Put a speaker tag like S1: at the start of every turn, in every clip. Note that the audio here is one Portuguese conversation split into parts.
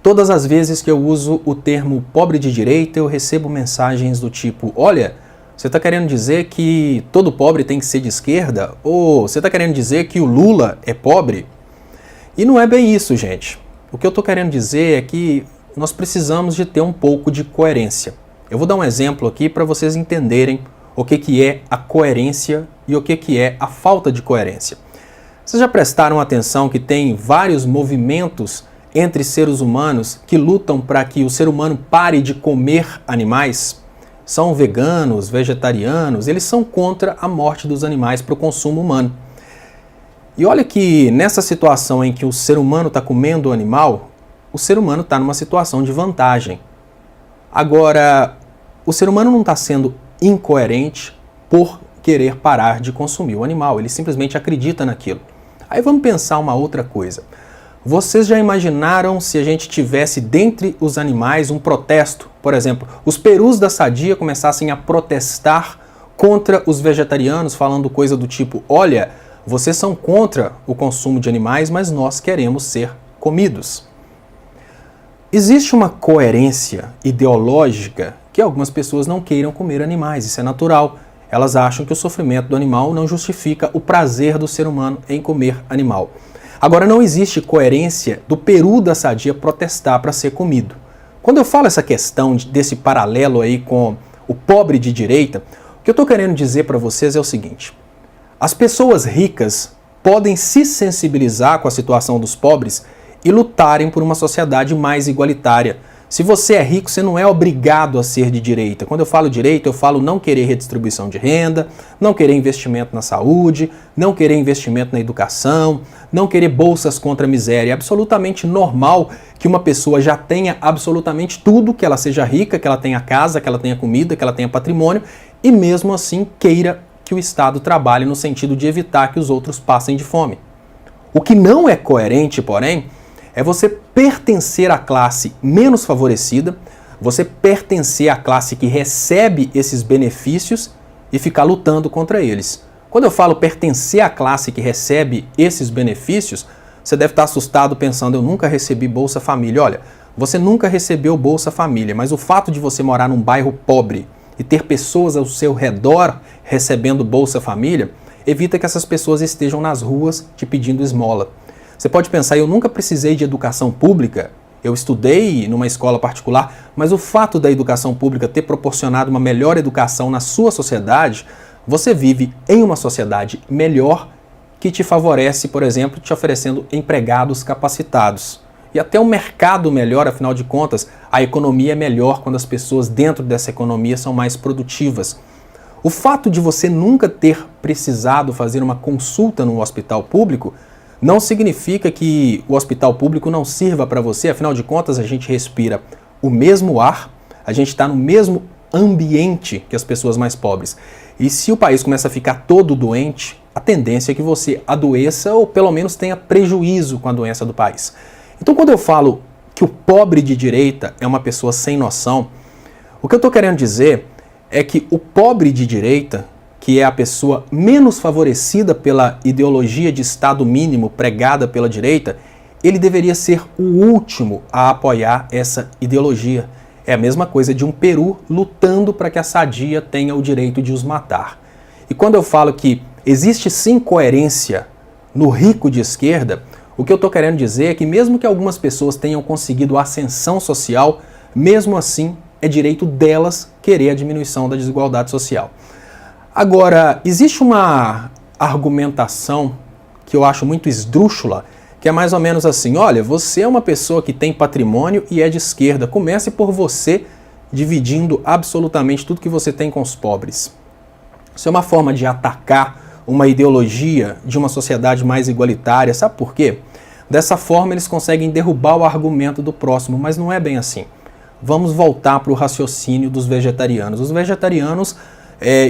S1: Todas as vezes que eu uso o termo pobre de direita, eu recebo mensagens do tipo: olha, você está querendo dizer que todo pobre tem que ser de esquerda? Ou você está querendo dizer que o Lula é pobre? E não é bem isso, gente. O que eu estou querendo dizer é que nós precisamos de ter um pouco de coerência. Eu vou dar um exemplo aqui para vocês entenderem o que é a coerência e o que é a falta de coerência. Vocês já prestaram atenção que tem vários movimentos entre seres humanos que lutam para que o ser humano pare de comer animais? São veganos, vegetarianos, eles são contra a morte dos animais para o consumo humano. E olha que nessa situação em que o ser humano está comendo o animal, o ser humano está numa situação de vantagem. Agora, o ser humano não está sendo incoerente por querer parar de consumir o animal, ele simplesmente acredita naquilo. Aí vamos pensar uma outra coisa. Vocês já imaginaram se a gente tivesse dentre os animais um protesto? Por exemplo, os perus da Sadia começassem a protestar contra os vegetarianos, falando coisa do tipo: olha, vocês são contra o consumo de animais, mas nós queremos ser comidos. Existe uma coerência ideológica que algumas pessoas não queiram comer animais, isso é natural. Elas acham que o sofrimento do animal não justifica o prazer do ser humano em comer animal. Agora, não existe coerência do peru da Sadia protestar para ser comido. Quando eu falo essa questão desse paralelo aí com o pobre de direita, o que eu estou querendo dizer para vocês é o seguinte: as pessoas ricas podem se sensibilizar com a situação dos pobres e lutarem por uma sociedade mais igualitária. Se você é rico, você não é obrigado a ser de direita. Quando eu falo direita, eu falo não querer redistribuição de renda, não querer investimento na saúde, não querer investimento na educação, não querer bolsas contra a miséria. É absolutamente normal que uma pessoa já tenha absolutamente tudo, que ela seja rica, que ela tenha casa, que ela tenha comida, que ela tenha patrimônio, e mesmo assim queira que o Estado trabalhe no sentido de evitar que os outros passem de fome. O que não é coerente, porém, é você pertencer à classe menos favorecida, você pertencer à classe que recebe esses benefícios e ficar lutando contra eles. Quando eu falo pertencer à classe que recebe esses benefícios, você deve estar assustado pensando: eu nunca recebi Bolsa Família. Olha, você nunca recebeu Bolsa Família, mas o fato de você morar num bairro pobre e ter pessoas ao seu redor recebendo Bolsa Família, evita que essas pessoas estejam nas ruas te pedindo esmola. Você pode pensar: eu nunca precisei de educação pública, eu estudei numa escola particular, mas o fato da educação pública ter proporcionado uma melhor educação na sua sociedade, você vive em uma sociedade melhor que te favorece, por exemplo, te oferecendo empregados capacitados. E até um mercado melhor, afinal de contas, a economia é melhor quando as pessoas dentro dessa economia são mais produtivas. O fato de você nunca ter precisado fazer uma consulta no hospital público não significa que o hospital público não sirva para você. Afinal de contas, a gente respira o mesmo ar, a gente está no mesmo ambiente que as pessoas mais pobres. E se o país começa a ficar todo doente, a tendência é que você adoeça ou pelo menos tenha prejuízo com a doença do país. Então, quando eu falo que o pobre de direita é uma pessoa sem noção, o que eu estou querendo dizer é que o pobre de direita, que é a pessoa menos favorecida pela ideologia de Estado mínimo pregada pela direita, ele deveria ser o último a apoiar essa ideologia. É a mesma coisa de um peru lutando para que a Sadia tenha o direito de os matar. E quando eu falo que existe sim coerência no rico de esquerda, o que eu estou querendo dizer é que mesmo que algumas pessoas tenham conseguido ascensão social, mesmo assim é direito delas querer a diminuição da desigualdade social. Agora, existe uma argumentação que eu acho muito esdrúxula, que é mais ou menos assim: olha, você é uma pessoa que tem patrimônio e é de esquerda, comece por você dividindo absolutamente tudo que você tem com os pobres. Isso é uma forma de atacar uma ideologia de uma sociedade mais igualitária, sabe por quê? Dessa forma eles conseguem derrubar o argumento do próximo, mas não é bem assim. Vamos voltar para o raciocínio dos vegetarianos. Os vegetarianos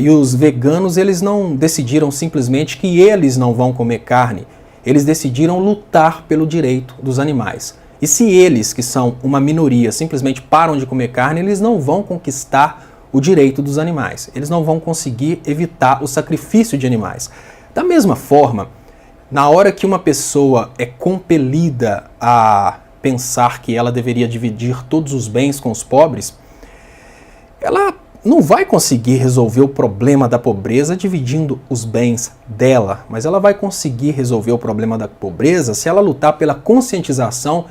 S1: e os veganos, eles não decidiram simplesmente que eles não vão comer carne. Eles decidiram lutar pelo direito dos animais. E se eles, que são uma minoria, simplesmente param de comer carne, eles não vão conquistar o direito dos animais. Eles não vão conseguir evitar o sacrifício de animais. Da mesma forma, na hora que uma pessoa é compelida a pensar que ela deveria dividir todos os bens com os pobres, ela não vai conseguir resolver o problema da pobreza dividindo os bens dela, mas ela vai conseguir resolver o problema da pobreza se ela lutar pela conscientização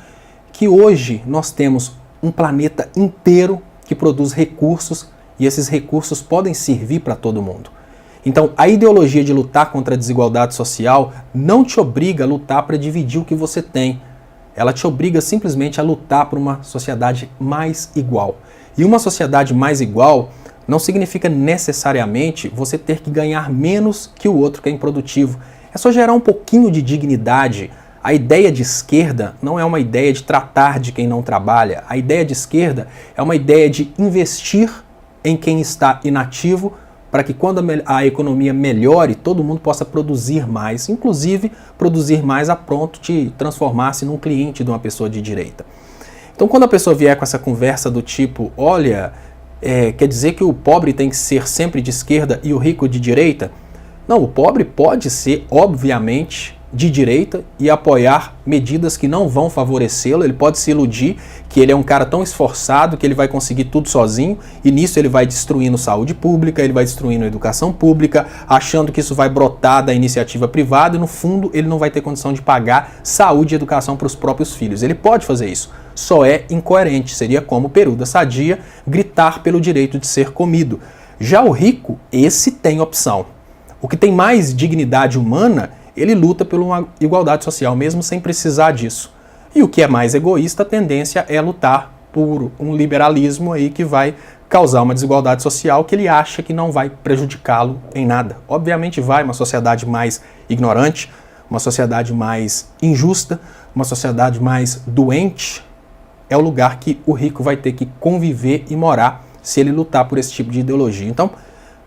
S1: que hoje nós temos um planeta inteiro que produz recursos e esses recursos podem servir para todo mundo. Então, a ideologia de lutar contra a desigualdade social não te obriga a lutar para dividir o que você tem. Ela te obriga simplesmente a lutar por uma sociedade mais igual. E uma sociedade mais igual não significa necessariamente você ter que ganhar menos que o outro que é improdutivo. É só gerar um pouquinho de dignidade. A ideia de esquerda não é uma ideia de tratar de quem não trabalha. A ideia de esquerda é uma ideia de investir em quem está inativo para que quando a economia melhore, todo mundo possa produzir mais, inclusive produzir mais a ponto de transformar-se num cliente de uma pessoa de direita. Então, quando a pessoa vier com essa conversa do tipo, olha, quer dizer que o pobre tem que ser sempre de esquerda e o rico de direita? Não, o pobre pode ser, obviamente, de direita e apoiar medidas que não vão favorecê-lo. Ele pode se iludir que ele é um cara tão esforçado que ele vai conseguir tudo sozinho e nisso ele vai destruindo saúde pública, ele vai destruindo educação pública, achando que isso vai brotar da iniciativa privada e no fundo ele não vai ter condição de pagar saúde e educação para os próprios filhos. Ele pode fazer isso, só é incoerente. Seria como Peru da Sadia gritar pelo direito de ser comido. Já o rico, esse tem opção. O que tem mais dignidade humana, ele luta por uma igualdade social, mesmo sem precisar disso. E o que é mais egoísta, a tendência é lutar por um liberalismo aí que vai causar uma desigualdade social que ele acha que não vai prejudicá-lo em nada. Obviamente vai, uma sociedade mais ignorante, uma sociedade mais injusta, uma sociedade mais doente, é o lugar que o rico vai ter que conviver e morar se ele lutar por esse tipo de ideologia. Então,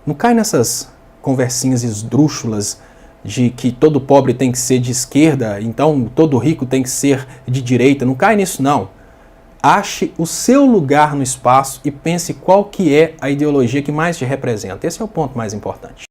S1: não cai nessas conversinhas esdrúxulas de que todo pobre tem que ser de esquerda, então todo rico tem que ser de direita. Não cai nisso, não. Ache o seu lugar no espaço e pense qual que é a ideologia que mais te representa. Esse é o ponto mais importante.